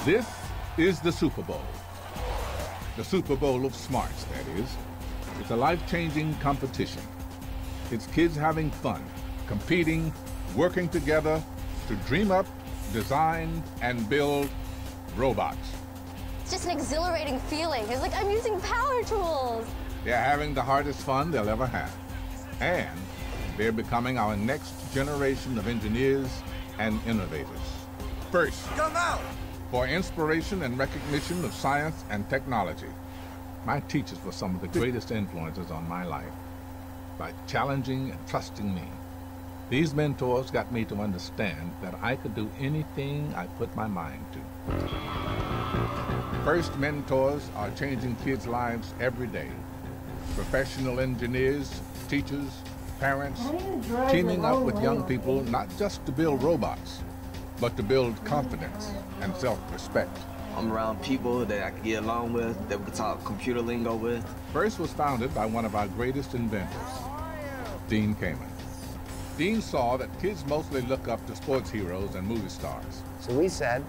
This is the Super Bowl. The Super Bowl of smarts, that is. It's a life-changing competition. It's kids having fun, competing, working together to dream up, design, and build robots. It's just an exhilarating feeling. It's like I'm using power tools. They're having the hardest fun they'll ever have. And they're becoming our next generation of engineers and innovators. First, come out! For inspiration and recognition of science and technology. My teachers were some of the greatest influences on my life by challenging and trusting me. These mentors got me to understand that I could do anything I put my mind to. First mentors are changing kids' lives every day. Professional engineers, teachers, parents, teaming up with young people not just to build robots, but to build confidence and self-respect. I'm around people that I can get along with, that we can talk computer lingo with. FRC was founded by one of our greatest inventors, Dean Kamen. Dean saw that kids mostly look up to sports heroes and movie stars. So we said,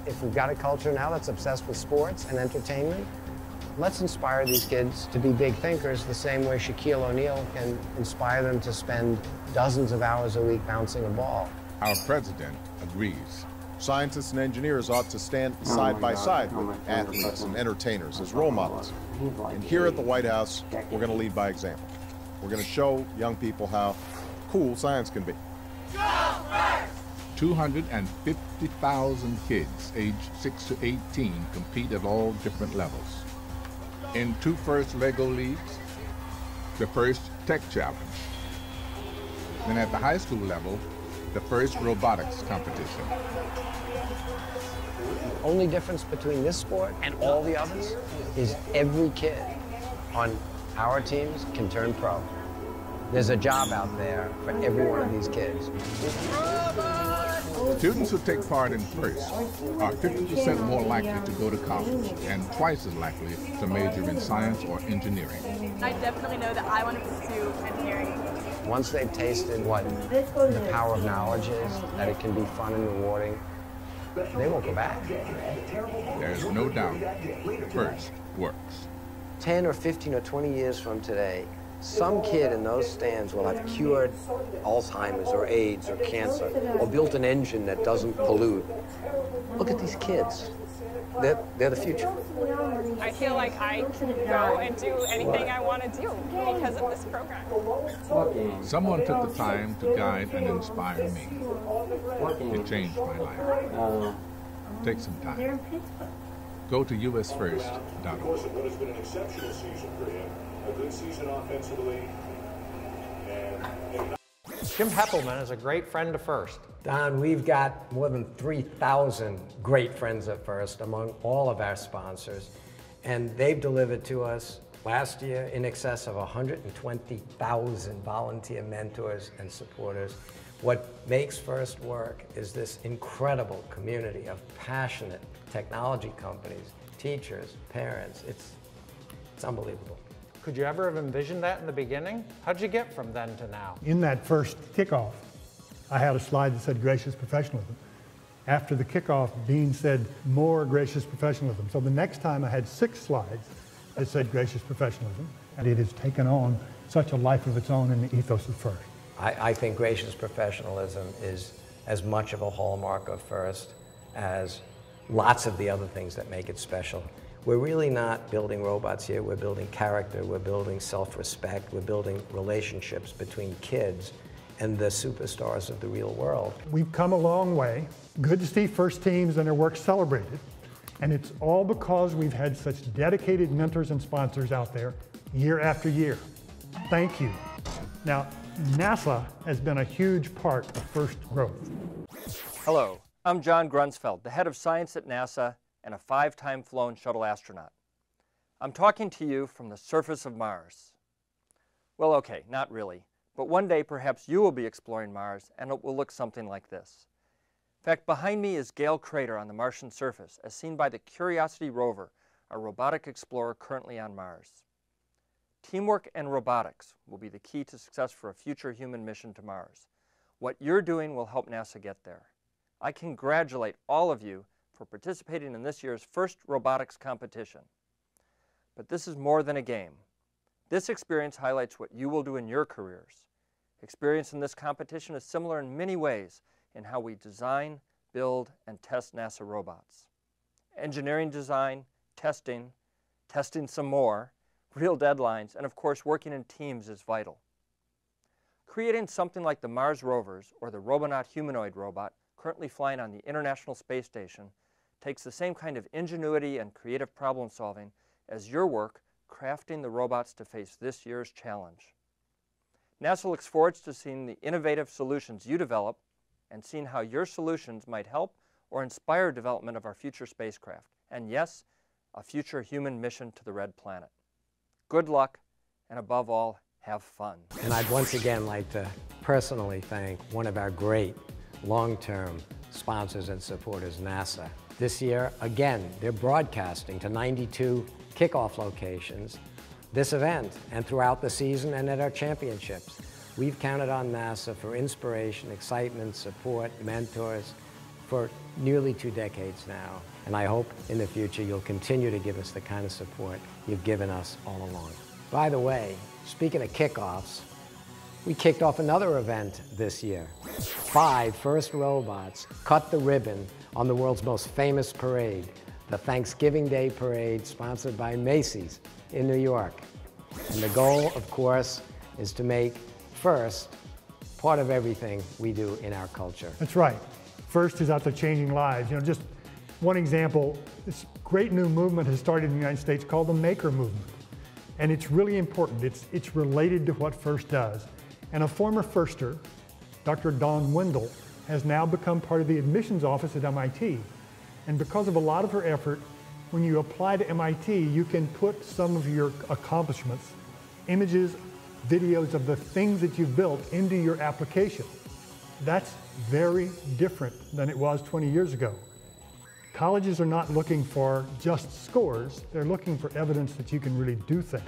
if we've got a culture now that's obsessed with sports and entertainment, let's inspire these kids to be big thinkers the same way Shaquille O'Neal can inspire them to spend dozens of hours a week bouncing a ball. Our president agrees. Scientists and engineers ought to stand side by side with athletes and entertainers as role models. And here at the White House, we're going to lead by example. We're going to show young people how cool science can be. 250,000 kids aged 6 to 18 compete at all different levels. In 2 FRC Lego Leagues, the FRC Tech Challenge. Then at the high school level, the FRC Robotics competition. The only difference between this sport and all the others is every kid on our teams can turn pro. There's a job out there for every one of these kids. Students who take part in FRC are 50% more likely to go to college and twice as likely to major in science or engineering. I definitely know that I want to pursue engineering. Once they've tasted what the power of knowledge is, that it can be fun and rewarding, they won't go back. There's no doubt FRC works. 10 or 15 or 20 years from today, some kid in those stands will have cured Alzheimer's or AIDS or cancer or built an engine that doesn't pollute. Look at these kids. They're the future. I feel like I can go and do anything I want to do because of this program. Someone took the time to guide and inspire me. It changed my life. Take some time. Go to usfirst.org. What has been an exceptional season for him. A good season offensively. Jim Heppelman is a great friend of FRC. Don, we've got more than 3,000 great friends at FRC among all of our sponsors, and they've delivered to us last year in excess of 120,000 volunteer mentors and supporters. What makes FRC work is this incredible community of passionate technology companies, teachers, parents. It's unbelievable. Could you ever have envisioned that in the beginning? How'd you get from then to now? In that first kickoff, I had a slide that said gracious professionalism. After the kickoff, Dean said more gracious professionalism. So the next time I had 6 slides that said gracious professionalism, and it has taken on such a life of its own in the ethos of FRC. I think gracious professionalism is as much of a hallmark of FRC as lots of the other things that make it special. We're really not building robots here. We're building character. We're building self-respect. We're building relationships between kids and the superstars of the real world. We've come a long way. Good to see FRC teams and their work celebrated. And it's all because we've had such dedicated mentors and sponsors out there year after year. Thank you. Now, NASA has been a huge part of FRC growth. Hello, I'm John Grunsfeld, the head of science at NASA and a 5-time flown shuttle astronaut. I'm talking to you from the surface of Mars. Well, okay, not really, but one day perhaps you will be exploring Mars and it will look something like this. In fact, behind me is Gale Crater on the Martian surface, as seen by the Curiosity rover, a robotic explorer currently on Mars. Teamwork and robotics will be the key to success for a future human mission to Mars. What you're doing will help NASA get there. I congratulate all of you for participating in this year's first robotics competition. But this is more than a game. This experience highlights what you will do in your careers. Experience in this competition is similar in many ways in how we design, build, and test NASA robots. Engineering design, testing some more, real deadlines, and of course working in teams is vital. Creating something like the Mars rovers or the Robonaut humanoid robot currently flying on the International Space Station takes the same kind of ingenuity and creative problem solving as your work crafting the robots to face this year's challenge. NASA looks forward to seeing the innovative solutions you develop and seeing how your solutions might help or inspire development of our future spacecraft, and yes, a future human mission to the Red Planet. Good luck, and above all, have fun. And I'd once again like to personally thank one of our great long-term sponsors and supporters, NASA. This year, again, they're broadcasting to 92 kickoff locations this event and throughout the season and at our championships. We've counted on NASA for inspiration, excitement, support, mentors for nearly 2 decades now. And I hope in the future you'll continue to give us the kind of support you've given us all along. By the way, speaking of kickoffs, we kicked off another event this year. 5 first robots cut the ribbon on the world's most famous parade, the Thanksgiving Day Parade sponsored by Macy's in New York. And the goal, of course, is to make FIRST part of everything we do in our culture. That's right. FIRST is out there changing lives. You know, just one example, this great new movement has started in the United States called the Maker Movement. And it's really important. It's related to what FIRST does. And a former FIRSTer, Dr. Dawn Wendell, has now become part of the admissions office at MIT. And because of a lot of her effort, when you apply to MIT, you can put some of your accomplishments, images, videos of the things that you've built into your application. That's very different than it was 20 years ago. Colleges are not looking for just scores, they're looking for evidence that you can really do things.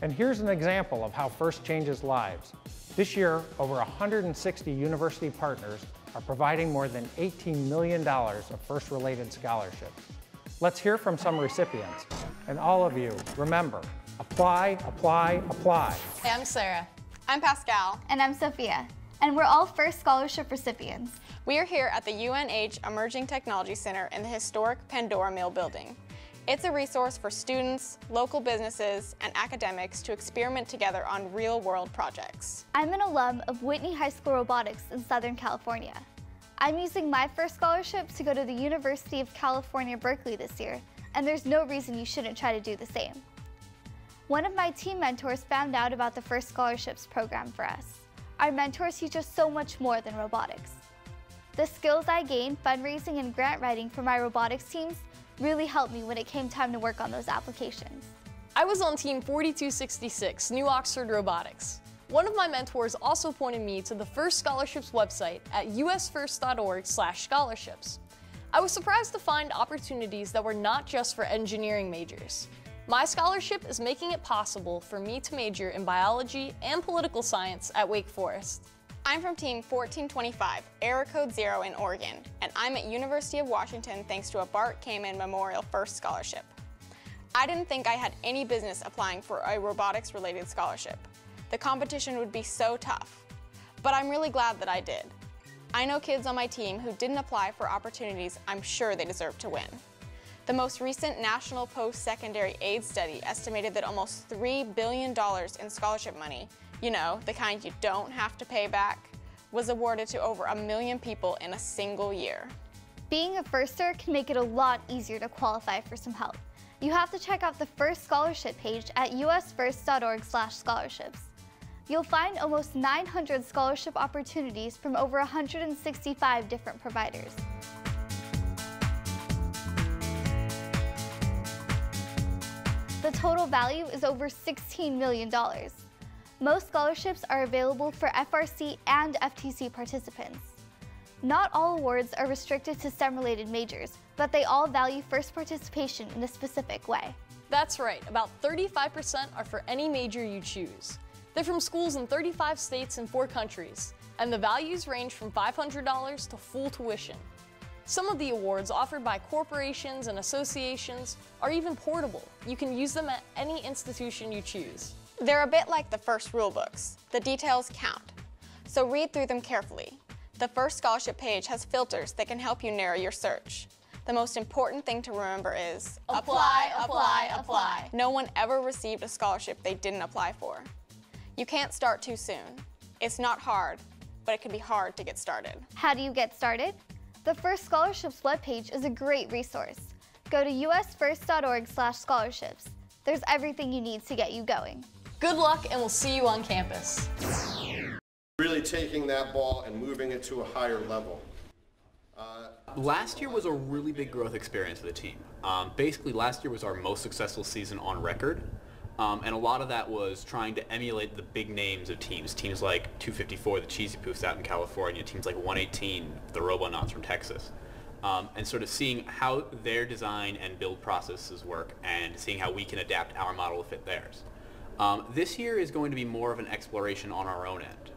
And here's an example of how FIRST changes lives. This year, over 160 university partners are providing more than $18 million of FIRST-related scholarships. Let's hear from some recipients. And all of you, remember, apply, apply, apply. Hey, I'm Sarah. I'm Pascal. And I'm Sophia. And we're all FIRST scholarship recipients. We are here at the UNH Emerging Technology Center in the historic Pandora Mill building. It's a resource for students, local businesses, and academics to experiment together on real-world projects. I'm an alum of Whitney High School Robotics in Southern California. I'm using my FIRST scholarship to go to the University of California, Berkeley this year, and there's no reason you shouldn't try to do the same. One of my team mentors found out about the FIRST scholarships program for us. Our mentors teach us so much more than robotics. The skills I gained fundraising and grant writing for my robotics teams really helped me when it came time to work on those applications. I was on Team 4266, New Oxford Robotics. One of my mentors also pointed me to the FIRST Scholarships website at usfirst.org/scholarships. I was surprised to find opportunities that were not just for engineering majors. My scholarship is making it possible for me to major in biology and political science at Wake Forest. I'm from Team 1425, Error Code 0 in Oregon, and I'm at University of Washington thanks to a Bart Kamen Memorial FIRST Scholarship. I didn't think I had any business applying for a robotics-related scholarship. The competition would be so tough, but I'm really glad that I did. I know kids on my team who didn't apply for opportunities I'm sure they deserve to win. The most recent National Post-Secondary AIDS Study estimated that almost $3 billion in scholarship money, you know, the kind you don't have to pay back, was awarded to over 1 million people in a single year. Being a FIRSTer can make it a lot easier to qualify for some help. You have to check out the FIRST Scholarship page at usfirst.org/scholarships. You'll find almost 900 scholarship opportunities from over 165 different providers. The total value is over $16 million. Most scholarships are available for FRC and FTC participants. Not all awards are restricted to STEM-related majors, but they all value FIRST participation in a specific way. That's right, about 35% are for any major you choose. They're from schools in 35 states and 4 countries, and the values range from $500 to full tuition. Some of the awards offered by corporations and associations are even portable. You can use them at any institution you choose. They're a bit like the FIRST rule books. The details count, so read through them carefully. The FIRST scholarship page has filters that can help you narrow your search. The most important thing to remember is apply, apply, apply. No one ever received a scholarship they didn't apply for. You can't start too soon. It's not hard, but it can be hard to get started. How do you get started? The FIRST Scholarships webpage is a great resource. Go to usfirst.org/scholarships. There's everything you need to get you going. Good luck, and we'll see you on campus. Really taking that ball and moving it to a higher level. Last year was a really big growth experience for the team. Basically, last year was our most successful season on record. And a lot of that was trying to emulate the big names of teams. Teams like 254, the Cheesy Poofs out in California, teams like 118, the Robonauts from Texas. And sort of seeing how their design and build processes work and seeing how we can adapt our model to fit theirs. This year is going to be more of an exploration on our own end.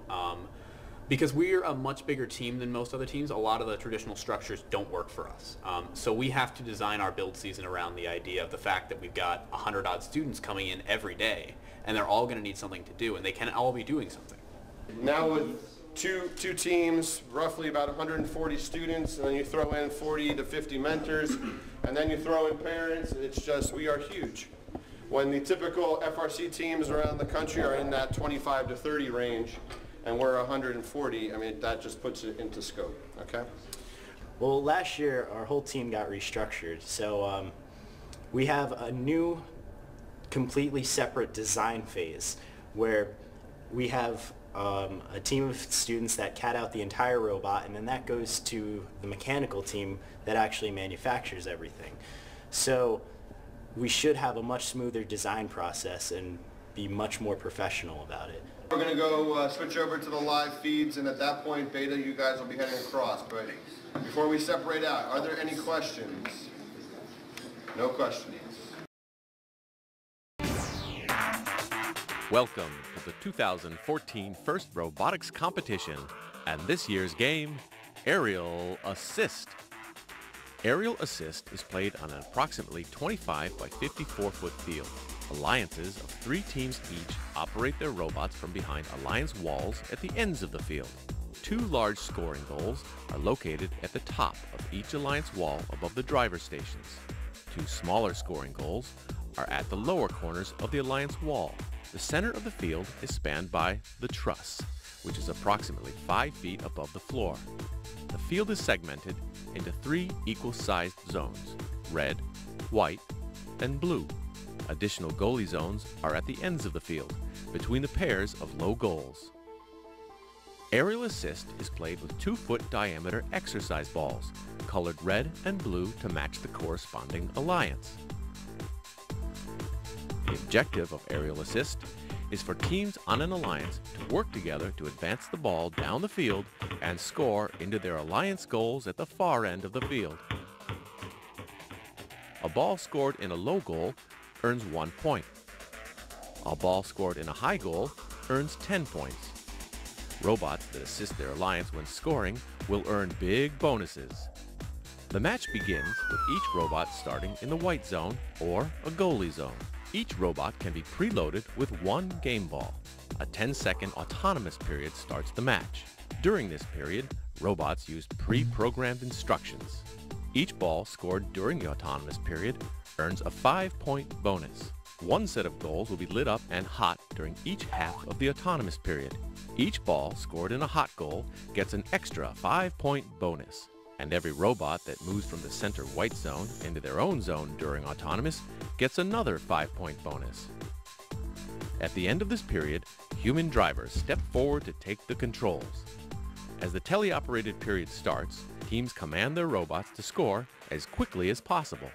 Because we're a much bigger team than most other teams, a lot of the traditional structures don't work for us. So we have to design our build season around the idea of the fact that we've got 100-odd students coming in every day, and they're all going to need something to do, and they can all be doing something. Now with two teams, roughly about 140 students, and then you throw in 40 to 50 mentors, and then you throw in parents, it's just, we are huge. When the typical FRC teams around the country are in that 25 to 30 range, and we're 140, I mean, that just puts it into scope, okay? Well, last year, our whole team got restructured, so we have a new, completely separate design phase where we have a team of students that CAD out the entire robot, and then that goes to the mechanical team that actually manufactures everything. So we should have a much smoother design process and be much more professional about it. We're going to go switch over to the live feeds, and at that point, Beta, you guys will be heading across. But before we separate out, are there any questions? No questions. Welcome to the 2014 FIRST Robotics Competition, and this year's game, Aerial Assist. Aerial Assist is played on an approximately 25 by 54 foot field. Alliances of 3 teams each operate their robots from behind alliance walls at the ends of the field. 2 large scoring goals are located at the top of each alliance wall above the driver stations. 2 smaller scoring goals are at the lower corners of the alliance wall. The center of the field is spanned by the truss, which is approximately 5 feet above the floor. The field is segmented into 3 equal-sized zones, red, white, and blue. Additional goalie zones are at the ends of the field, between the pairs of low goals. Aerial Assist is played with 2-foot diameter exercise balls, colored red and blue to match the corresponding alliance. The objective of Aerial Assist is for teams on an alliance to work together to advance the ball down the field and score into their alliance goals at the far end of the field. A ball scored in a low goal earns 1 point. A ball scored in a high goal earns 10 points. Robots that assist their alliance when scoring will earn big bonuses. The match begins with each robot starting in the white zone or a goalie zone. Each robot can be preloaded with 1 game ball. A 10-second autonomous period starts the match. During this period, robots use pre-programmed instructions. Each ball scored during the autonomous period earns a 5-point bonus. 1 set of goals will be lit up and hot during each half of the autonomous period. Each ball scored in a hot goal gets an extra 5-point bonus. And every robot that moves from the center white zone into their own zone during autonomous gets another 5-point bonus. At the end of this period, human drivers step forward to take the controls. As the teleoperated period starts, teams command their robots to score as quickly as possible.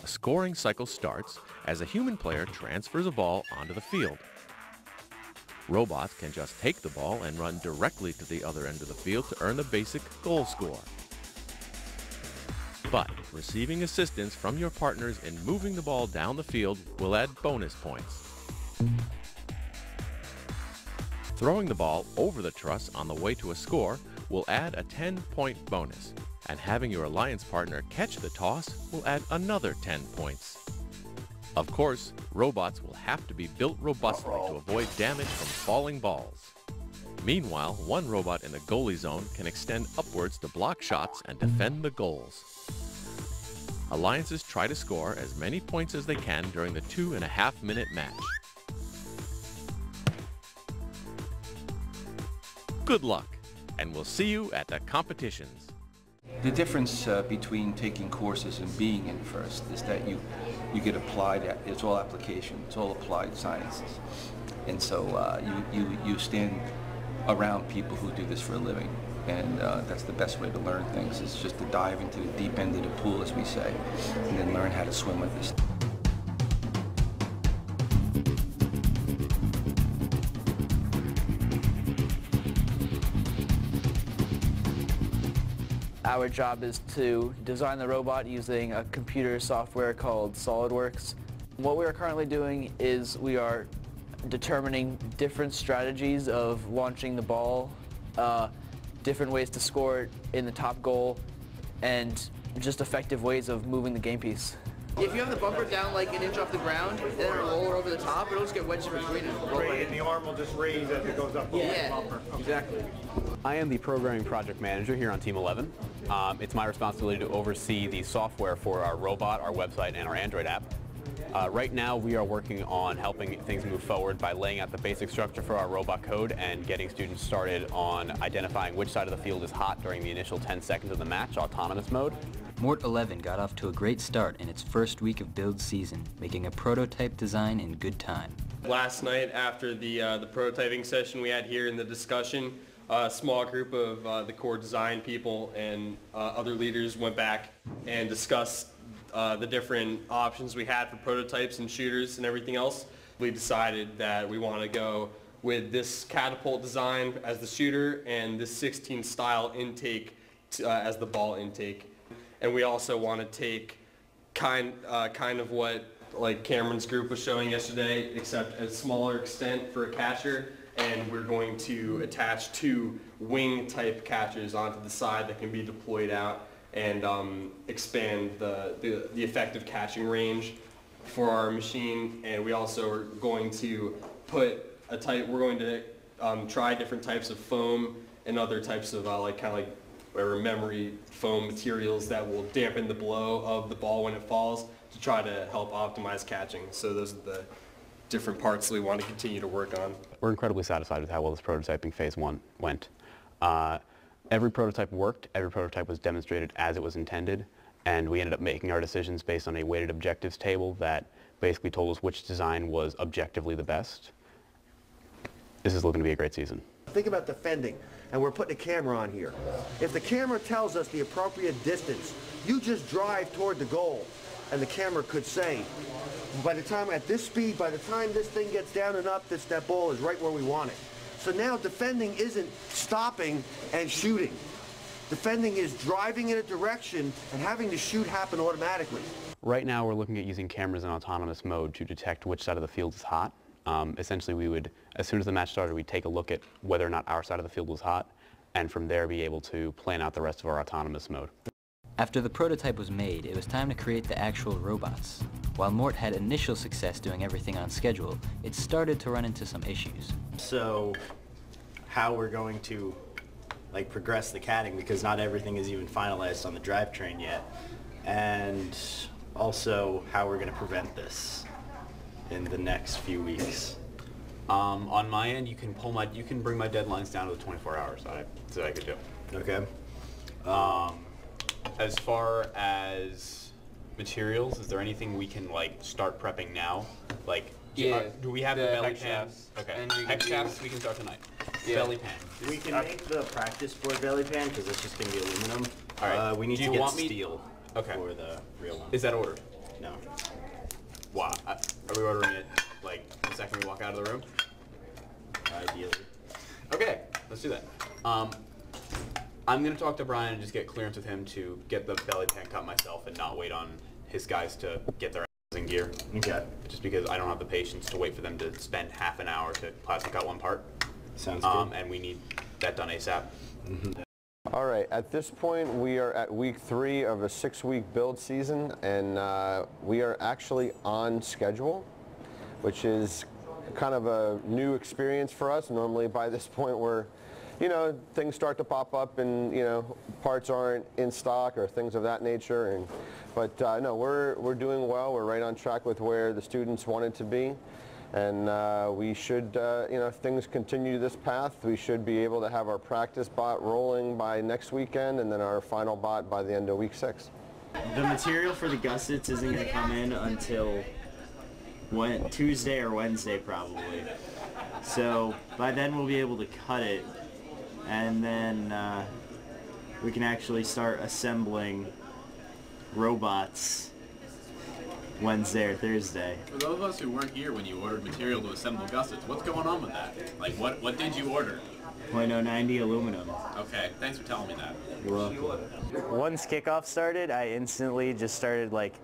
A scoring cycle starts as a human player transfers a ball onto the field. Robots can just take the ball and run directly to the other end of the field to earn the basic goal score. But receiving assistance from your partners in moving the ball down the field will add bonus points. Throwing the ball over the truss on the way to a score will add a 10-point bonus. and having your alliance partner catch the toss will add another 10 points. Of course, robots will have to be built robustly to avoid damage from falling balls. Meanwhile, one robot in the goalie zone can extend upwards to block shots and defend the goals. Alliances try to score as many points as they can during the 2.5-minute match. Good luck, and we'll see you at the competitions. The difference between taking courses and being in FIRST is that you get applied, it's all application, it's all applied sciences. And so you stand around people who do this for a living. And that's the best way to learn things, is just to dive into the deep end of the pool, as we say, and then learn how to swim with this. Our job is to design the robot using a computer software called SolidWorks. What we are currently doing is we are determining different strategies of launching the ball, different ways to score it in the top goal, and just effective ways of moving the game piece. If you have the bumper down like an inch off the ground and then roll over the top, it'll just get wedged in between and roll right. And the arm will just raise as it goes up over the bumper. Exactly. I am the programming project manager here on Team 11. It's my responsibility to oversee the software for our robot, our website, and our Android app. Right now we are working on helping things move forward by laying out the basic structure for our robot code and getting students started on identifying which side of the field is hot during the initial 10 seconds of the match, autonomous mode. MORT 11 got off to a great start in its first week of build season, making a prototype design in good time. Last night after the prototyping session we had here in the discussion, a small group of the core design people and other leaders went back and discussed the different options we had for prototypes and shooters and everything else. We decided that we want to go with this catapult design as the shooter and this 16 style intake as the ball intake. And we also want to take kind of what like Cameron's group was showing yesterday, except a smaller extent for a catcher, and we're going to attach 2 wing type catchers onto the side that can be deployed out and expand the effective catching range for our machine. And we also are going to put we're going to try different types of foam and other types of memory foam materials that will dampen the blow of the ball when it falls to try to help optimize catching. So those are the different parts that we want to continue to work on. We're incredibly satisfied with how well this prototyping phase 1 went. Every prototype worked, every prototype was demonstrated as it was intended, and we ended up making our decisions based on a weighted objectives table that basically told us which design was objectively the best. This is looking to be a great season. Think about defending, and we're putting a camera on here. If the camera tells us the appropriate distance, you just drive toward the goal, and the camera could say, by the time at this speed, by the time this thing gets down and up, that ball is right where we want it. So now defending isn't stopping and shooting. Defending is driving in a direction and having the shoot happen automatically. Right now we're looking at using cameras in autonomous mode to detect which side of the field is hot. Essentially we would, as soon as the match started, we'd take a look at whether or not our side of the field was hot, and from there be able to plan out the rest of our autonomous mode. After the prototype was made, it was time to create the actual robots. While MORT had initial success doing everything on schedule, it started to run into some issues. So, how we're going to progress the catting, because not everything is even finalized on the drivetrain yet, and also how we're going to prevent this in the next few weeks. On my end, you can bring my deadlines down to the 24 hours that I could do. Okay. As far as materials, is there anything we can start prepping now? Do we have the belly pans? Okay. Hex shafts we can start tonight. Yeah. Belly pan. We can make the practice board belly pan because it's just going to be aluminum. All right. We need to get steel for the real one. Is that ordered? No. Wow. Are we ordering it the second we walk out of the room? Ideally. Okay. Let's do that. I'm going to talk to Brian and just get clearance with him to get the belly pan cut myself and not wait on his guys to get their asses in gear. Okay. Just because I don't have the patience to wait for them to spend half an hour to plastic cut one part. Sounds good. And we need that done ASAP. Mm-hmm. All right, at this point we are at week 3 of a 6-week build season, and we are actually on schedule, which is kind of a new experience for us. Normally by this point we're, you know, things start to pop up and, you know, parts aren't in stock or things of that nature. But no, we're doing well. We're right on track with where the students wanted to be. And we should, you know, if things continue this path, we should be able to have our practice bot rolling by next weekend and then our final bot by the end of week 6. The material for the gussets isn't going to come in until Tuesday or Wednesday probably. So by then we'll be able to cut it, and then we can actually start assembling robots Wednesday or Thursday. For those of us who weren't here when you ordered material to assemble gussets, what's going on with that? Like, what did you order? 0.090 aluminum. Okay, thanks for telling me that. You're welcome. Once kickoff started, I instantly just started, like,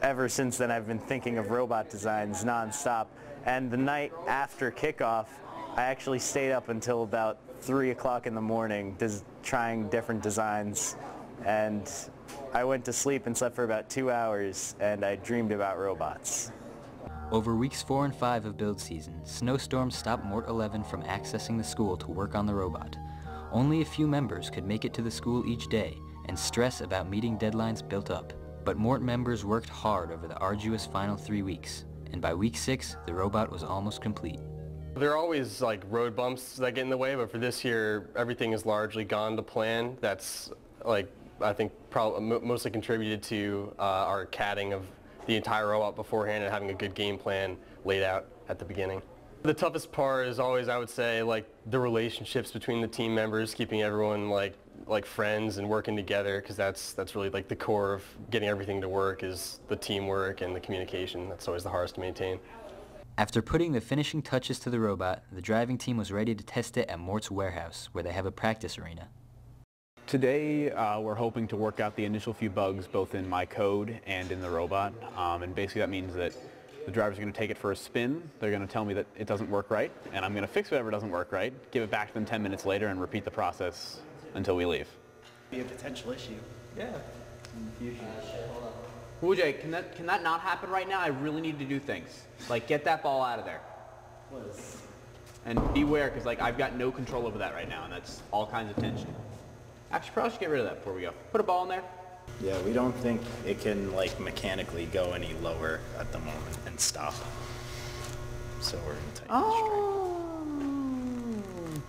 ever since then I've been thinking of robot designs nonstop. And the night after kickoff, I actually stayed up until about 3 o'clock in the morning trying different designs. And I went to sleep and slept for about 2 hours, and I dreamed about robots. Over weeks 4 and 5 of build season, snowstorms stopped MORT 11 from accessing the school to work on the robot. Only a few members could make it to the school each day, and stress about meeting deadlines built up. But MORT members worked hard over the arduous final 3 weeks, and by week 6, the robot was almost complete. There are always like road bumps that get in the way, but for this year, everything has largely gone to plan. That's like, I think probably mostly contributed to our CADing of the entire robot beforehand and having a good game plan laid out at the beginning. The toughest part is always, I would say, like the relationships between the team members, keeping everyone like friends and working together, because that's really like the core of getting everything to work, is the teamwork and the communication. That's always the hardest to maintain. After putting the finishing touches to the robot, the driving team was ready to test it at MORT's warehouse, where they have a practice arena. Today, we're hoping to work out the initial few bugs both in my code and in the robot. And basically that means that the driver's going to take it for a spin. They're going to tell me that it doesn't work right, and I'm going to fix whatever doesn't work right, give it back to them 10 minutes later, and repeat the process until we leave. Be a potential issue. Yeah. Wujay, can that not happen right now? I really need to do things. Like, get that ball out of there. And beware, because like I've got no control over that right now, and that's all kinds of tension. Actually, probably should get rid of that before we go. Put a ball in there. Yeah, we don't think it can like mechanically go any lower at the moment and stop. So we're going to tighten the string.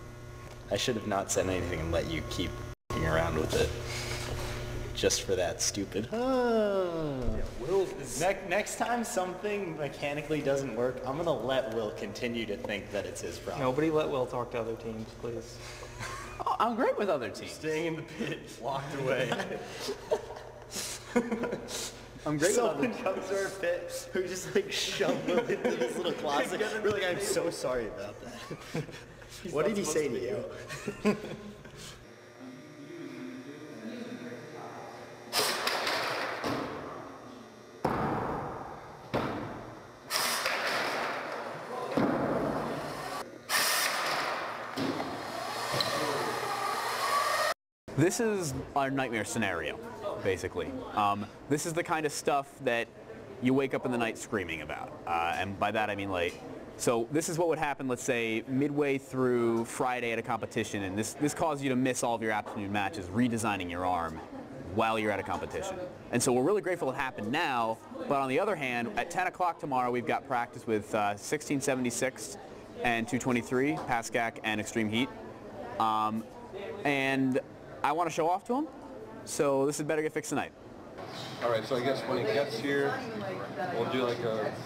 I should have not said anything and let you keep f***ing around with it. Just for that stupid. Next time something mechanically doesn't work, I'm going to let Will continue to think that it's his problem. Nobody let Will talk to other teams, please. Oh, I'm great with other teams. Staying in the pit, locked away. I'm great with other teams. Someone comes to our pit who just like shoved Will into this little closet. We're like, I'm so sorry about that. What did he say to you? This is our nightmare scenario, basically. This is the kind of stuff that you wake up in the night screaming about. And by that I mean like, so this is what would happen, let's say, midway through Friday at a competition, and this caused you to miss all of your afternoon matches, redesigning your arm while you're at a competition. And so we're really grateful it happened now, but on the other hand, at 10 o'clock tomorrow we've got practice with 1676 and 223, Pascac and Extreme Heat. And I want to show off to him, so this had better get fixed tonight. All right, so I guess when he gets here, we'll do like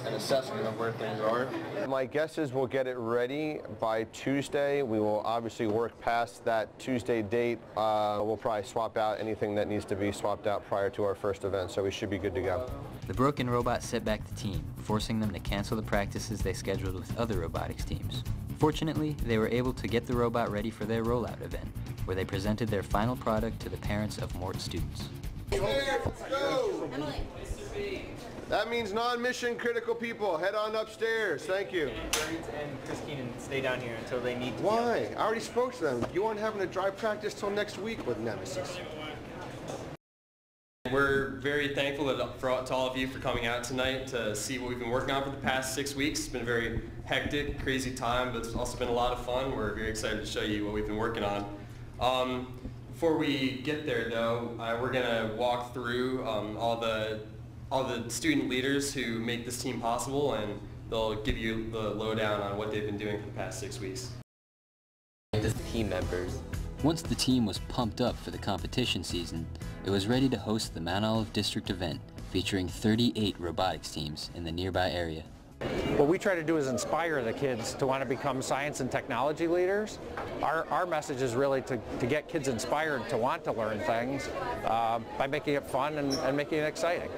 an assessment of where things are. My guess is we'll get it ready by Tuesday. We will obviously work past that Tuesday date. We'll probably swap out anything that needs to be swapped out prior to our first event, so we should be good to go. The broken robot set back the team, forcing them to cancel the practices they scheduled with other robotics teams. Fortunately, they were able to get the robot ready for their rollout event, where they presented their final product to the parents of MORT students. Let's go! That means non-mission critical people. Head on upstairs. Thank you. Burns and Christine stay down here until they need to. Why? I already spoke to them. You aren't having a dry practice till next week with Nemesis. We're very thankful to all of you for coming out tonight to see what we've been working on for the past 6 weeks. It's been a very hectic, crazy time, but it's also been a lot of fun. We're very excited to show you what we've been working on. Before we get there, though, we're going to walk through all the student leaders who make this team possible, and they'll give you the lowdown on what they've been doing for the past 6 weeks. Team members. Once the team was pumped up for the competition season, it was ready to host the Mount Olive District event featuring 38 robotics teams in the nearby area. What we try to do is inspire the kids to want to become science and technology leaders. Our message is really to get kids inspired to want to learn things by making it fun and making it exciting.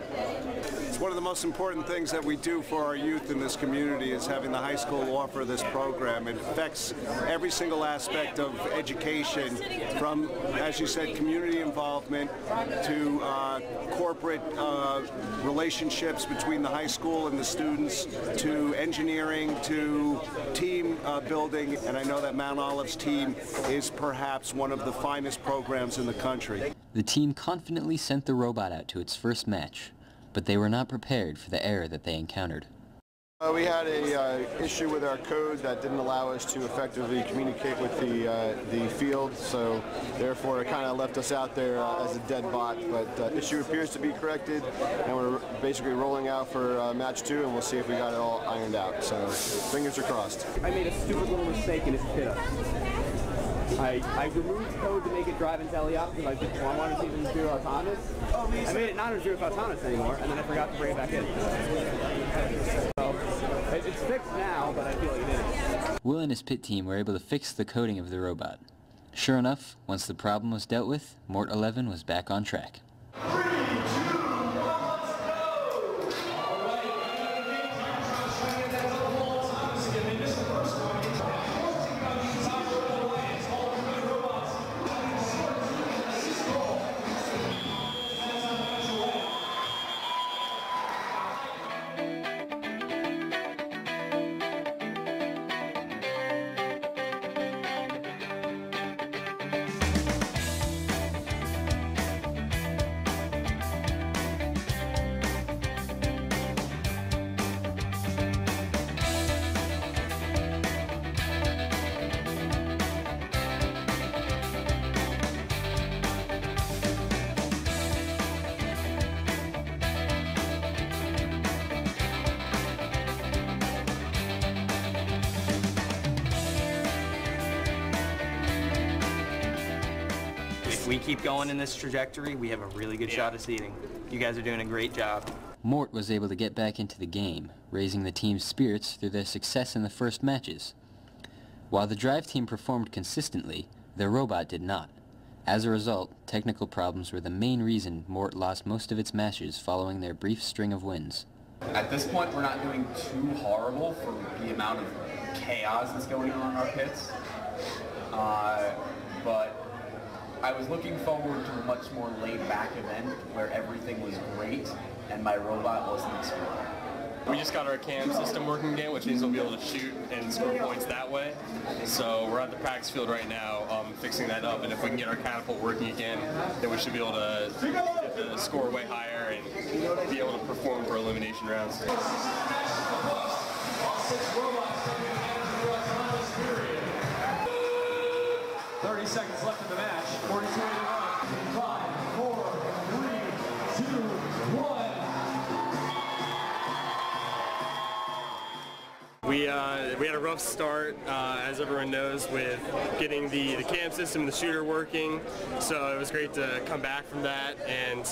It's one of the most important things that we do for our youth in this community is having the high school offer this program. It affects every single aspect of education, from, as you said, community involvement to corporate relationships between the high school and the students, to engineering, to team building, and I know that Mount Olive's team is perhaps one of the finest programs in the country. The team confidently sent the robot out to its first match, but they were not prepared for the error that they encountered. We had a issue with our code that didn't allow us to effectively communicate with the field, so therefore it kind of left us out there as a dead bot. But the issue appears to be corrected, and we're basically rolling out for match 2, and we'll see if we got it all ironed out. So fingers are crossed. I made a stupid little mistake and it hit us. I removed code to make it drive in teleop because I wanted to see it in zero autonomous. I made it not in zero autonomous anymore, and then I forgot to bring it back in. So it's fixed now, but I feel like it is. Will and his pit team were able to fix the coding of the robot. Sure enough, once the problem was dealt with, MORT 11 was back on track. If we keep going in this trajectory, we have a really good shot of seeding. You guys are doing a great job. MORT was able to get back into the game, raising the team's spirits through their success in the first matches. While the drive team performed consistently, their robot did not. As a result, technical problems were the main reason MORT lost most of its matches following their brief string of wins. At this point, we're not doing too horrible for the amount of chaos that's going on in our pits. But I was looking forward to a much more laid-back event where everything was great and my robot wasn't exploding. We just got our cam system working again, which means we'll be able to shoot and score points that way. So we're at the practice field right now fixing that up, and if we can get our catapult working again, then we should be able to get the score way higher and be able to perform for elimination rounds. 30 seconds left in the match. 42 to 1. 5, 4, 3, 2, 1. We had a rough start, as everyone knows, with getting the cam system and the shooter working. So it was great to come back from that and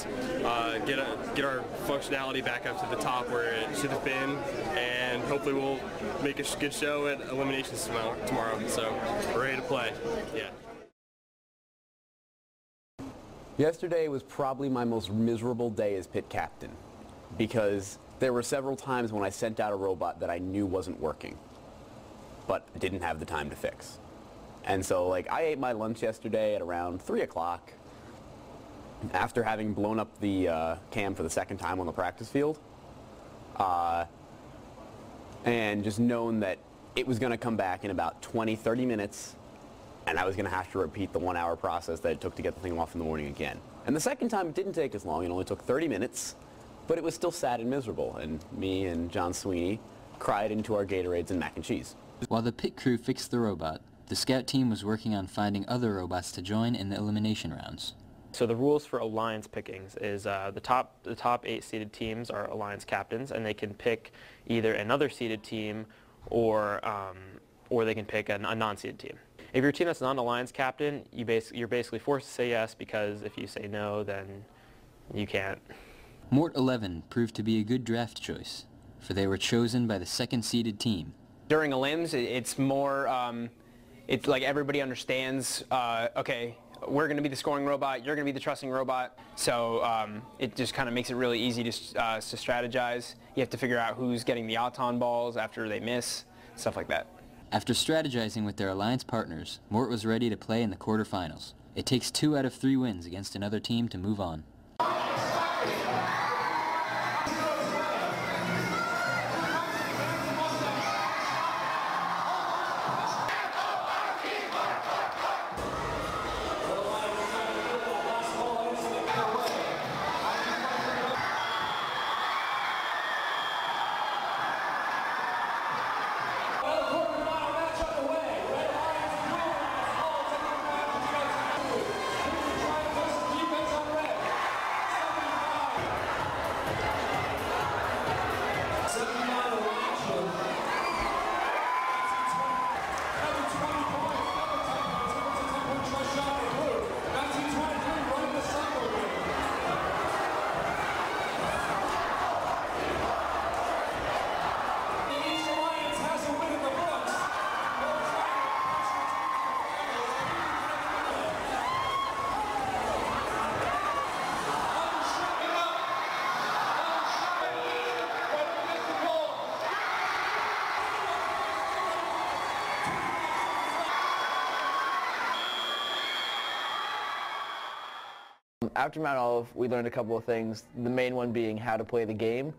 get our functionality back up to the top where it should have been. And hopefully we'll make a good show at eliminations tomorrow. So we're ready to play. Yeah. Yesterday was probably my most miserable day as pit captain because there were several times when I sent out a robot that I knew wasn't working, but didn't have the time to fix. And so I ate my lunch yesterday at around 3 o'clock after having blown up the cam for the second time on the practice field. and just known that it was going to come back in about 20, 30 minutes, and I was going to have to repeat the 1 hour process that it took to get the thing off in the morning again. And the second time it didn't take as long. It only took 30 minutes, but it was still sad and miserable, and me and John Sweeney cried into our Gatorades and mac and cheese. While the pit crew fixed the robot, the scout team was working on finding other robots to join in the elimination rounds. So the rules for alliance pickings is the top 8 seeded teams are alliance captains, and they can pick either another seeded team or they can pick a non-seeded team. If you're a team that's not an alliance captain, you're basically forced to say yes, because if you say no, then you can't. MORT 11 proved to be a good draft choice, for they were chosen by the second seeded team. During elims, it's more, it's like everybody understands, okay, we're going to be the scoring robot, you're going to be the trusting robot, so it just kind of makes it really easy to strategize. You have to figure out who's getting the Auton balls after they miss, stuff like that. After strategizing with their alliance partners, MORT was ready to play in the quarterfinals. It takes 2 out of 3 wins against another team to move on. After Mount Olive, we learned a couple of things, the main one being how to play the game.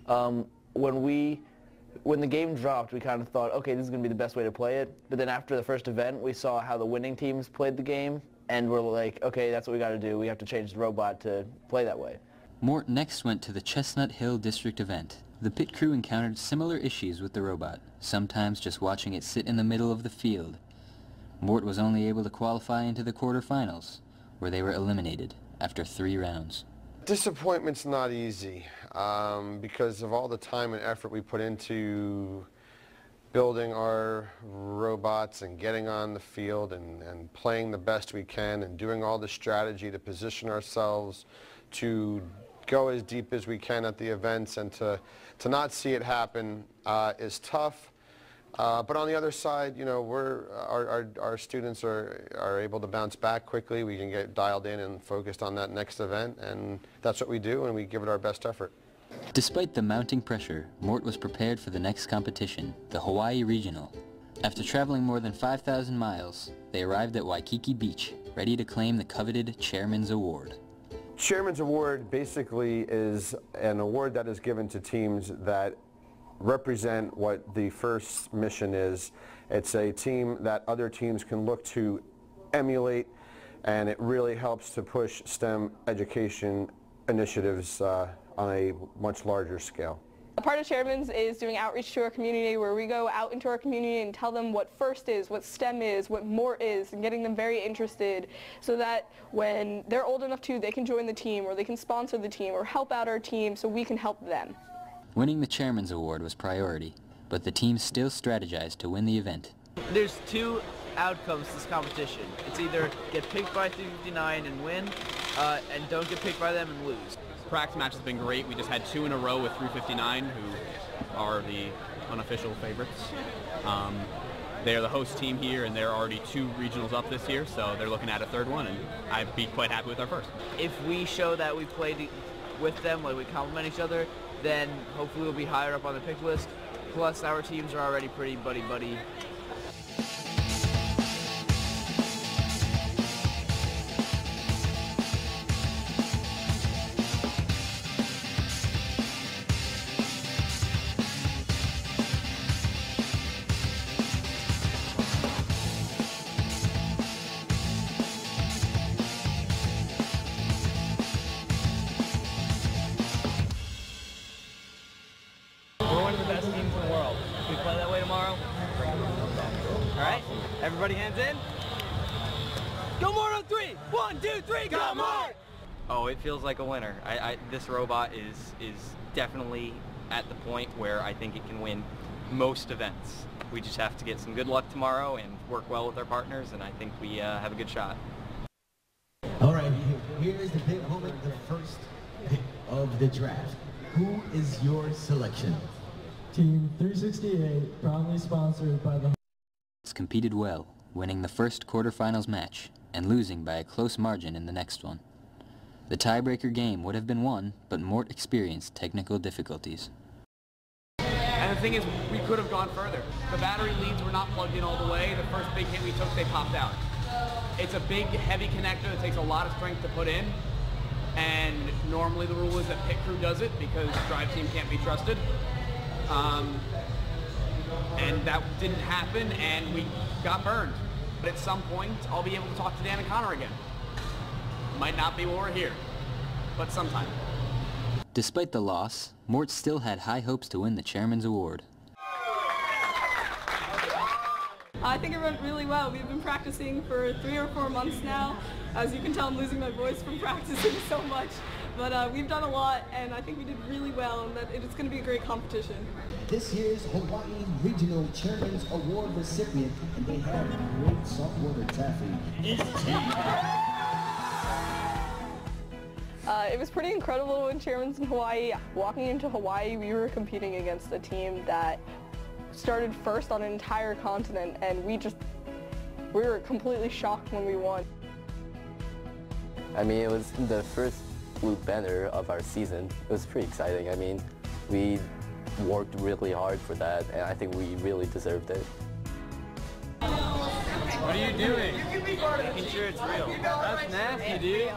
When the game dropped, we kind of thought, okay, this is going to be the best way to play it. But then after the first event, we saw how the winning teams played the game, and we're like, okay, that's what we got to do. We have to change the robot to play that way. MORT next went to the Chestnut Hill District event. The pit crew encountered similar issues with the robot, sometimes just watching it sit in the middle of the field. MORT was only able to qualify into the quarterfinals, where they were eliminated after 3 rounds. Disappointment's not easy because of all the time and effort we put into building our robots and getting on the field and playing the best we can and doing all the strategy to position ourselves to go as deep as we can at the events, and to not see it happen is tough. But on the other side, you know, our students are able to bounce back quickly. We can get dialed in and focused on that next event, and that's what we do, and we give it our best effort. Despite the mounting pressure, MORT was prepared for the next competition, the Hawaii Regional. After traveling more than 5,000 miles, they arrived at Waikiki Beach, ready to claim the coveted Chairman's Award. Chairman's Award basically is an award that is given to teams that represent what the first mission is. It's a team that other teams can look to emulate, and it really helps to push STEM education initiatives on a much larger scale. A part of Chairman's is doing outreach to our community, where we go out into our community and tell them what FIRST is, what STEM is, what MORT is, and getting them very interested so that when they're old enough to, they can join the team, or they can sponsor the team, or help out our team so we can help them. Winning the Chairman's Award was priority, but the team still strategized to win the event. There's 2 outcomes to this competition. It's either get picked by 359 and win, and don't get picked by them and lose. Practice match has been great. We just had 2 in a row with 359, who are the unofficial favorites. They're the host team here, and they're already 2 regionals up this year, so they're looking at a 3rd one, and I'd be quite happy with our first. If we show that we played with them, like we complement each other, then hopefully we'll be higher up on the pick list. Plus, our teams are already pretty buddy-buddy. Everybody hands in. Go Mort on 3. 1, 2, 3, go Mort! Oh, it feels like a winner. This robot is definitely at the point where I think it can win most events. We just have to get some good luck tomorrow and work well with our partners, and I think we have a good shot. All right, here is the big moment, the first pick of the draft. Who is your selection? Team 368, proudly sponsored by the... Competed well, winning the first quarterfinals match and losing by a close margin in the next one. The tiebreaker game would have been won, but Mort experienced technical difficulties. And the thing is, we could have gone further. The battery leads were not plugged in all the way. The first big hit we took, they popped out. It's a big, heavy connector that takes a lot of strength to put in. And normally the rule is that pit crew does it because drive team can't be trusted. And that didn't happen, and we got burned. But at some point, I'll be able to talk to Dan and Connor again. Might not be when we're here, but sometime. Despite the loss, Mort still had high hopes to win the Chairman's Award. I think it went really well. We've been practicing for 3 or 4 months now. As you can tell, I'm losing my voice from practicing so much. But we've done a lot, and I think we did really well, and that it's going to be a great competition. This year's Hawaii Regional Chairman's Award recipient, and they have great saltwater taffy. It was pretty incredible to win Chairman's in Hawaii. Walking into Hawaii, we were competing against a team that started first on an entire continent, and we were completely shocked when we won. I mean, it was the first blue banner of our season. It was pretty exciting. I mean, we worked really hard for that, and I think we really deserved it. What are you doing? Making sure it's real. That's nasty, dude.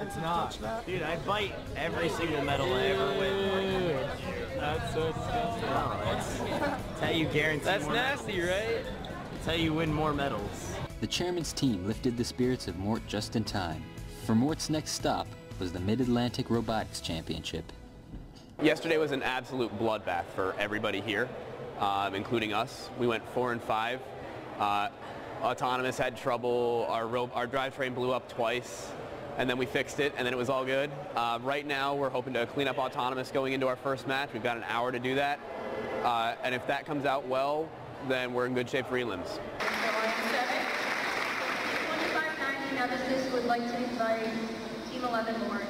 It's not. Dude, I bite every single medal I ever win. That's so disgusting. No, that's how you guarantee. That's nasty, right? That's how you win more medals. The Chairman's team lifted the spirits of Mort just in time. For Mort's next stop was the Mid-Atlantic Robotics Championship. Yesterday was an absolute bloodbath for everybody here, including us. We went 4 and 5. Autonomous had trouble. Our drivetrain blew up twice, and then we fixed it, and then it was all good. Right now, we're hoping to clean up Autonomous going into our first match. We've got an hour to do that, and if that comes out well, then we're in good shape for elims. 2590 Nemesis would like to invite Team 11 Mort.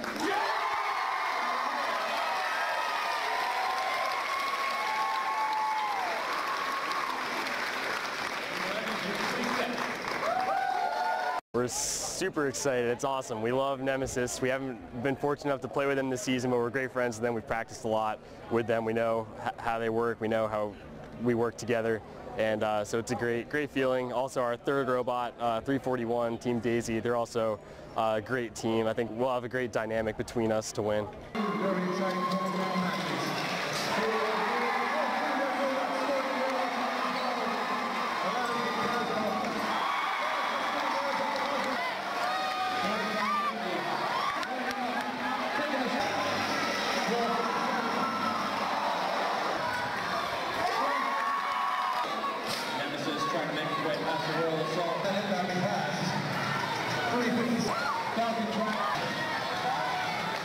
We're super excited. It's awesome. We love Nemesis. We haven't been fortunate enough to play with them this season, but we're great friends with them. We've practiced a lot with them. We know how they work. We know how we work together. And so it's a great feeling. Also, our third robot, 341, Team Daisy, they're also a great team. I think we'll have a great dynamic between us to win. Very exciting program matches. Nemesis trying to make his way past the Royal Assault. That inbounding pass. 350 Falcon track.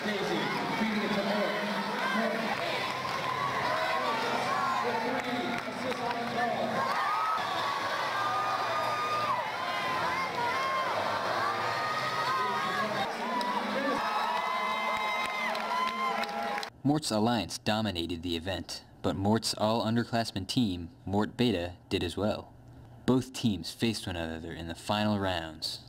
Daisy feeding it to Mort. With 3 assists on the ball. Mort's Alliance dominated the event, but Mort's all-underclassmen team, Mort Beta, did as well. Both teams faced one another in the final rounds.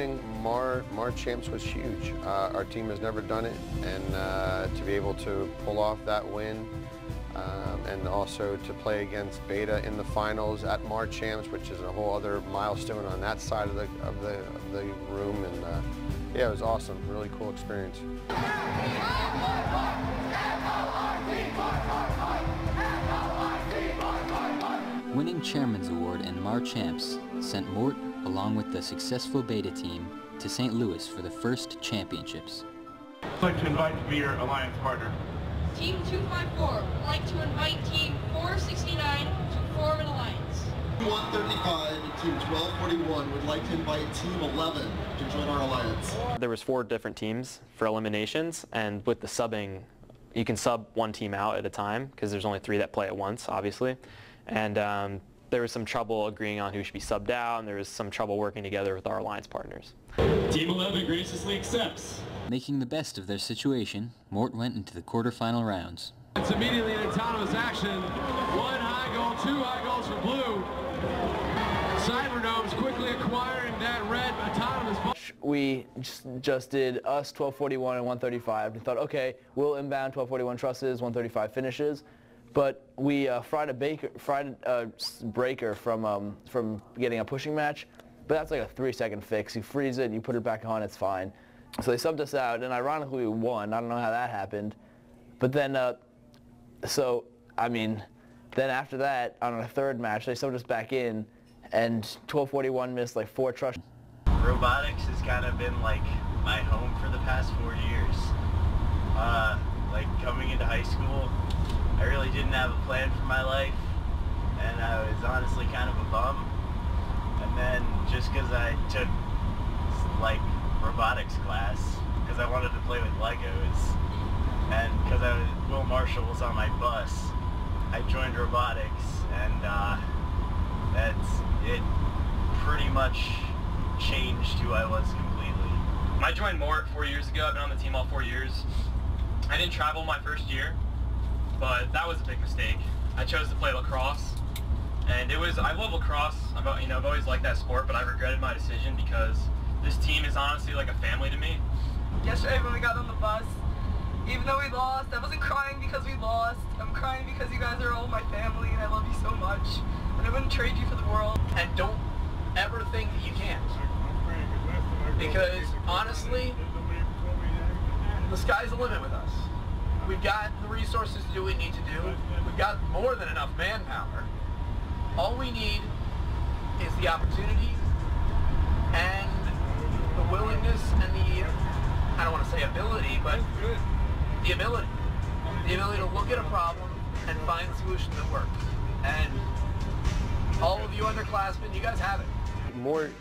winning MORT Champs was huge. Our team has never done it, and to be able to pull off that win, and also to play against Beta in the finals at MORT Champs, which is a whole other milestone on that side of the room, and yeah, it was awesome. Really cool experience. Winning Chairman's Award and MORT Champs sent MORT, along with the successful Beta team, to St. Louis for the first championships. I'd like to invite to be your alliance partner. Team 254 would like to invite Team 469 to form an alliance. 135 and Team 1241 would like to invite Team 11 to join our alliance. There was 4 different teams for eliminations, and with the subbing, you can sub one team out at a time because there's only 3 that play at once, obviously. And there was some trouble agreeing on who should be subbed out, and there was some trouble working together with our alliance partners. Team 11 graciously accepts. Making the best of their situation, MORT went into the quarterfinal rounds. It's immediately an autonomous action. 1 high goal, 2 high goals for blue. Cyberdome's quickly acquiring that red autonomous ball. We just did us 1241 and 135. We thought, okay, we'll inbound 1241 trusses, 135 finishes. But we fried a breaker from getting a pushing match. But that's like a 3-second fix. You freeze it and you put it back on, it's fine. So they subbed us out, and ironically we won. I don't know how that happened. But then, then after that, on a 3rd match, they subbed us back in, and 1241 missed like 4 trusses. Robotics has kind of been like my home for the past 4 years. Like coming into high school, I really didn't have a plan for my life, and I was honestly kind of a bum. And then just because I took like robotics class, because I wanted to play with Legos, and because Will Marshall was on my bus, I joined robotics, and it pretty much changed who I was completely. I joined MORT 4 years ago. I've been on the team all 4 years. I didn't travel my first year, but that was a big mistake. I chose to play lacrosse, and I love lacrosse. I've always liked that sport, but I regretted my decision because this team is honestly like a family to me. Yesterday when we got on the bus, even though we lost, I wasn't crying because we lost. I'm crying because you guys are all my family and I love you so much. And I wouldn't trade you for the world. And don't ever think that you can't. Because honestly, the sky's the limit with us. We've got the resources to do what we need to do. We've got more than enough manpower. All we need is the opportunity and the willingness and the, I don't want to say ability, but the ability. The ability to look at a problem and find solutions that work. And all of you underclassmen, you guys have it. MORT,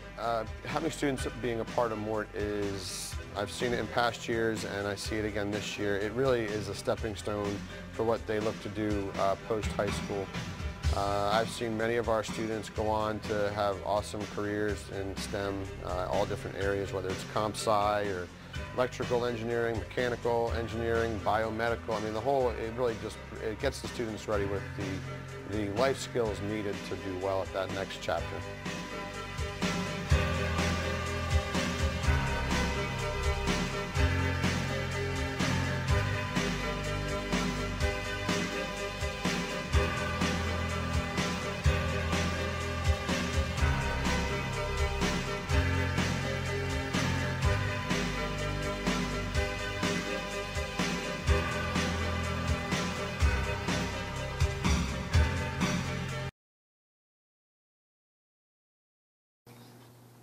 having students being a part of MORT is, I've seen it in past years and I see it again this year. It really is a stepping stone for what they look to do post-high school. I've seen many of our students go on to have awesome careers in STEM, all different areas, whether it's comp sci or electrical engineering, mechanical engineering, biomedical. I mean, it really just, it gets the students ready with the life skills needed to do well at that next chapter.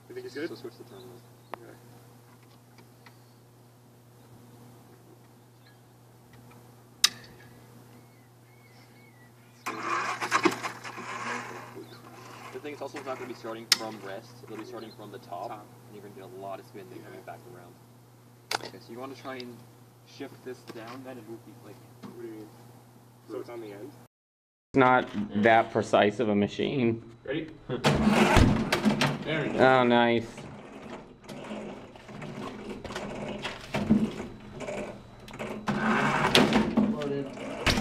You think he's good? So switch the time. Okay. The thing is also not going to be starting from rest. It'll be starting from the top. And you're going to get a lot of spin then coming back around. Okay, so you want to try and shift this down then and move the, like... What do you mean? So it's on the end? It's not that precise of a machine. Ready? There it is. Oh, nice.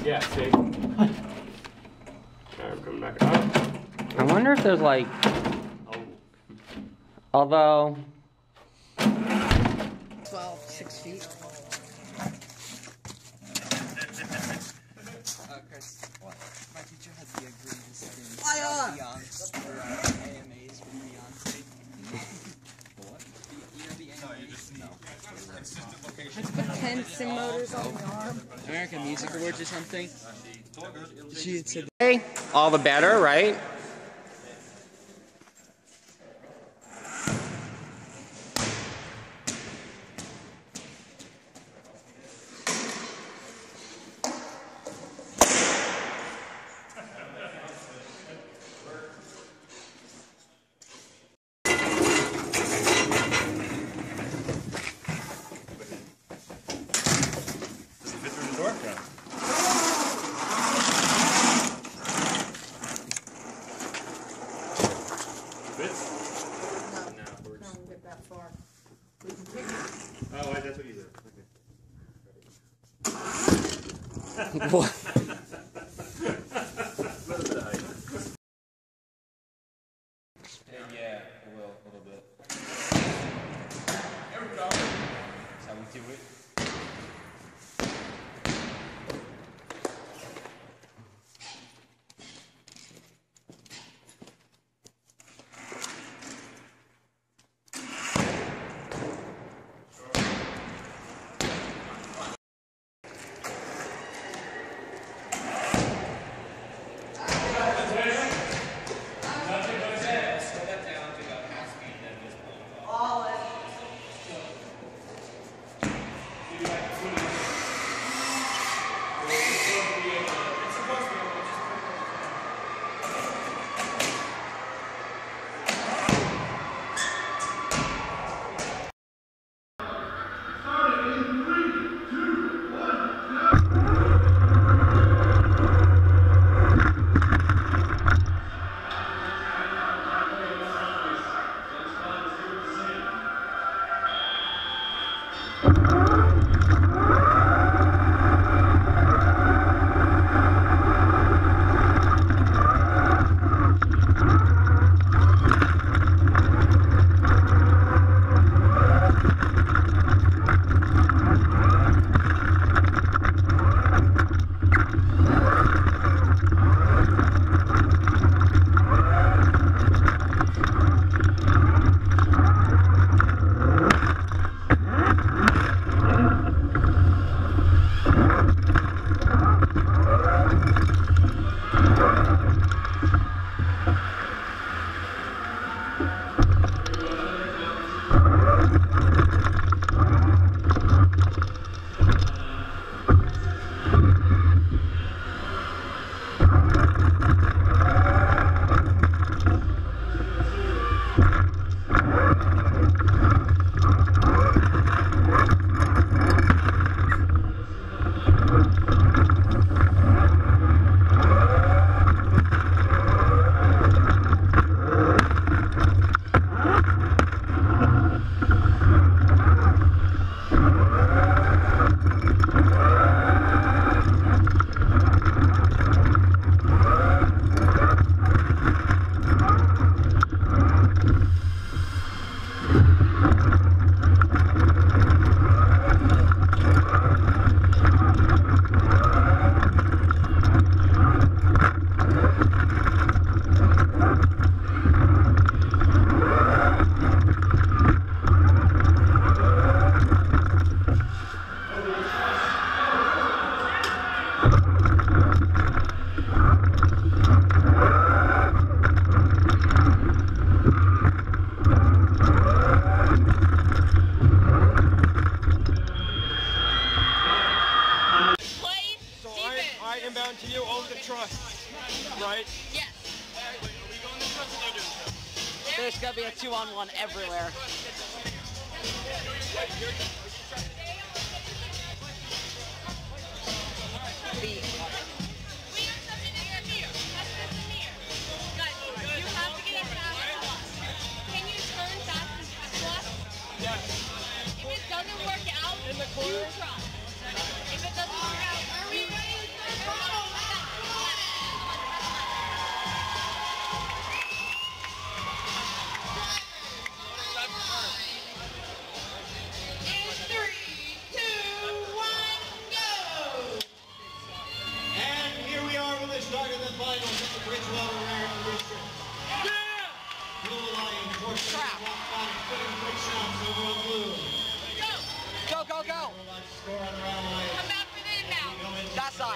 Yeah, see? Alright, I'm coming back up. I wonder if there's like... Although... 12, 6 feet. Chris, what? My teacher had the egregious thing about Beyonce, or AMAs with Beyonce. What? You know the AMAs? No, you just know. Let's put tents and motors on the arm. American Music Awards or something. She had said, hey, all the better, right? Oh, wait, that's what you did. Okay. What? Yeah, it will, a little bit. There we go. That's how we do it. inbound to you over the truck. Right? Yes. Are we going to trust or do? There's going to be a 2-on-1 everywhere. In the corner. If it doesn't work out, are we ready?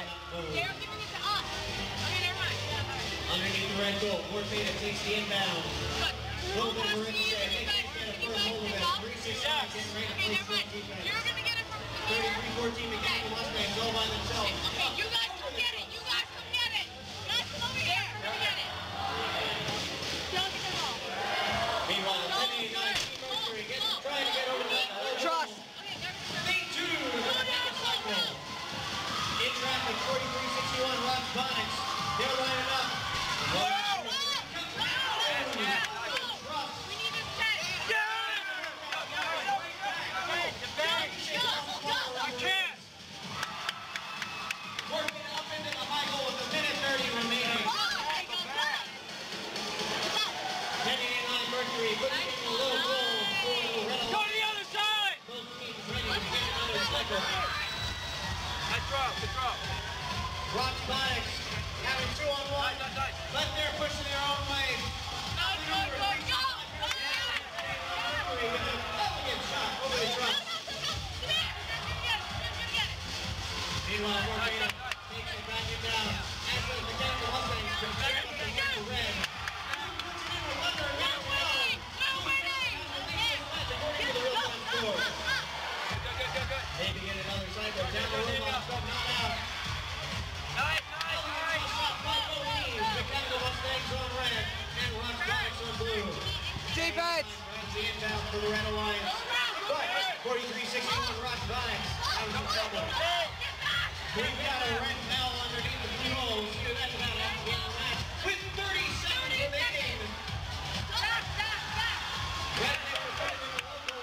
side. They're giving it to us. Okay, never mind. Underneath the red goal, Mort Beta takes the inbound. Little bit of room to say, I think they get a first hold of that. 3-6 getting ready to play straight defense. You're going to get it from here. 33-14 Mechanical Mustangs all by themselves. Okay, you guys come get it. You guys come get it. Guys, come over here. Come get it. Don't get the ball. Meanwhile, 1089 Team Mercury trying to get over that. Trust. Lead 2 to the second cycle. In traffic, 43-61 Roxbotix. They're lining up. Working up into the high goal with a minute 30 remaining. 1089 Mercury putting in a low goal for the Red Alliance. Go to the other side! Both teams ready to get another cycle. Nice drop, good drop. Roxbotix having 2-on-1. But they're pushing their own way. Mercury with an elegant shot over the truck. Meanwhile, Mort Beta takes it back and down. As the Mechanical Mustangs bring back up against the red. Puts it in with under a minute to go. According to the real time score. They begin another cycle. Down the robots, but not out. Nice. Mechanical Mustangs on red and Roxbotix on blue. Defense! Grabs the inbound for the Red Alliance. But 43-61 Roxbotix out of trouble. We've got a red foul underneath the blue hole. See what that's about after the end of the match. With 30 seconds remaining. Red Alliance are in the local.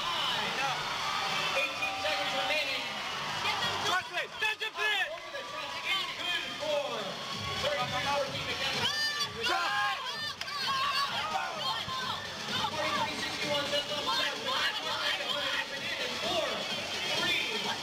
High. 18 seconds remaining. Trust me, stand up there! Over the trust. It's good for 33-14 Mechanical Mustangs. 43-61 just off the net. Last one they can put it in. 4, 3, 2, 1.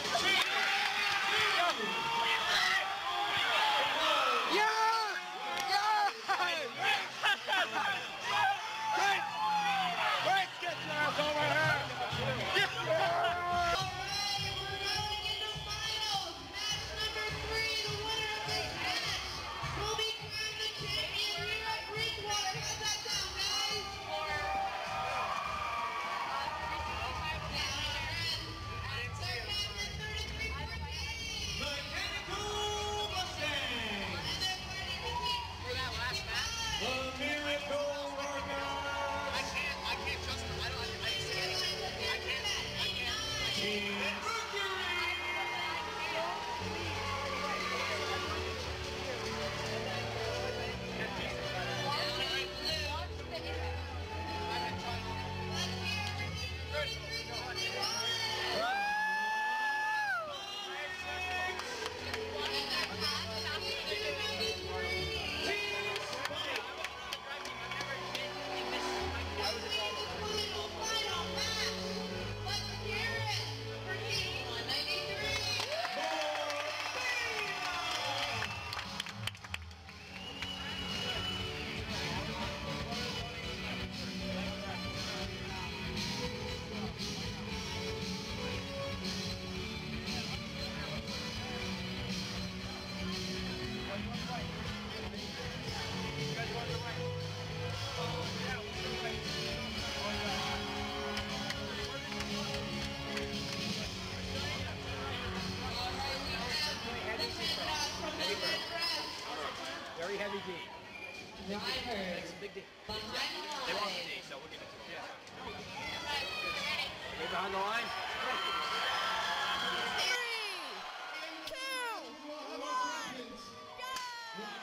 Very heavy D. Drivers. Big D. Behind They want the the D, line. so we'll give it to them. Yeah. Right behind the line.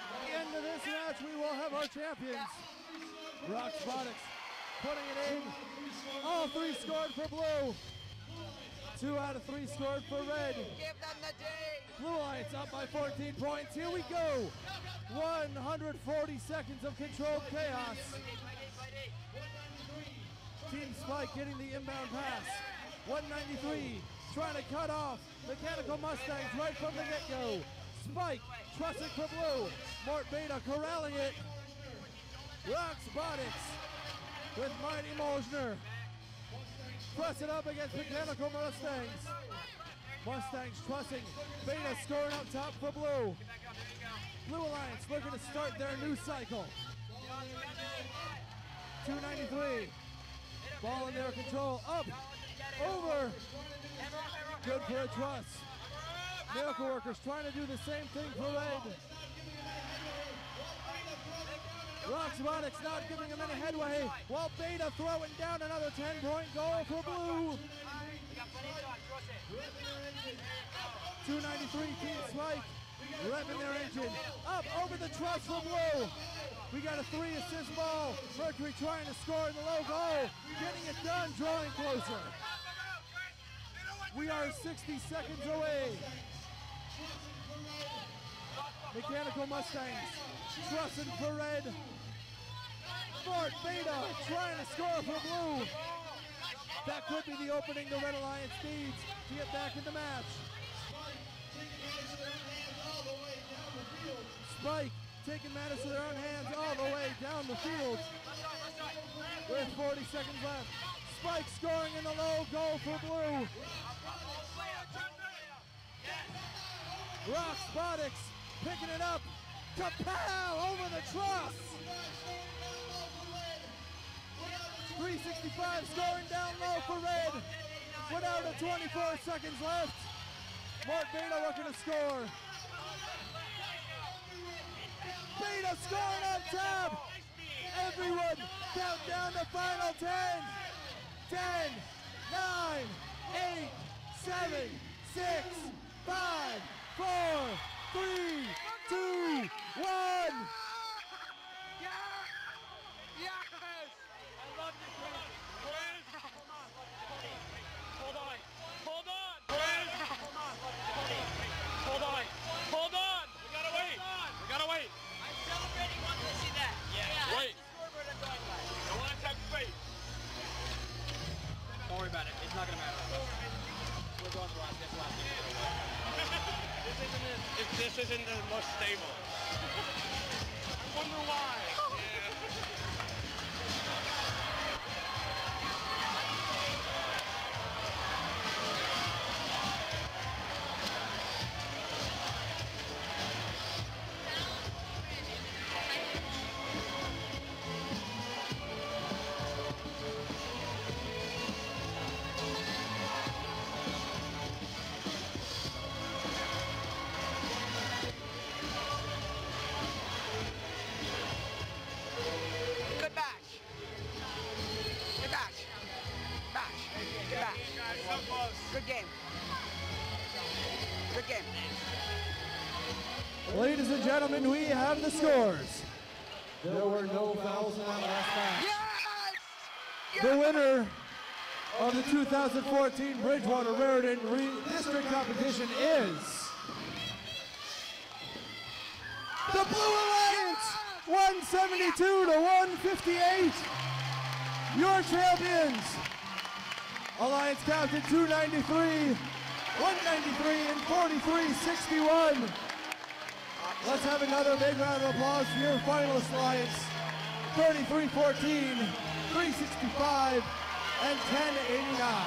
At the end of this match, we will have our champions. Roxbotix putting it in. All 3 scored for blue. 2 out of 3 scored for red. Give them the D. Blue Alliance up by 14 points. Here we go. 140 seconds of controlled chaos. Team Spike getting the inbound pass. 193 trying to cut off Mechanical Mustangs right from the get-go. Spike trussing for blue. Mort Beta corralling it. Roxbotix with Mighty Mosner. Press it up against Mechanical Mustangs. Mustangs trussing. Beta scoring up top for Blue. Blue Alliance looking to start their new cycle. 293. Ball in their control. Up. Over. Good for a truss. Miracle Workers trying to do the same thing for Red. Roxbotix not giving him any headway, while Beta throwing down another 10-point goal for Blue. 293 Team Spike, revving their engine. Up over the truss for Blue. We got a 3-assist ball. Mercury trying to score in the low goal. Getting it done, drawing closer. We are 60 seconds away. Mechanical Mustangs, trussing for Red. MORT Beta trying to score for Blue. That could be the opening the Red Alliance needs to get back in the match. Spike taking matters to their own hands all the way down the field. With 40 seconds left. Spike scoring in the low goal for Blue. Roxbotix picking it up. Kapow! Over the truss. 365 scoring down low for Red. We're down to 24 seconds left. MORT Beta looking to score. Beta scoring on top. Everyone count down the final 10. 10, 9, 8, 7, 6, 5, 4, 3, 2, 1. Hold on! We gotta wait! I'm celebrating once I see that. Yeah. Wait. Don't want to tap your face. Don't worry about it. It's not gonna matter. We're going for last. This isn't the most stable. I wonder why. Good game. Good game. Ladies and gentlemen, we have the scores. There were no fouls in that last match. The winner of the 2014 Bridgewater Raritan District Competition is the Blue Alliance, 172 to 158. Your champions, Alliance captain 293, 193, and 4361. Let's have another big round of applause for your finalist Alliance, 3314, 365, and 1089.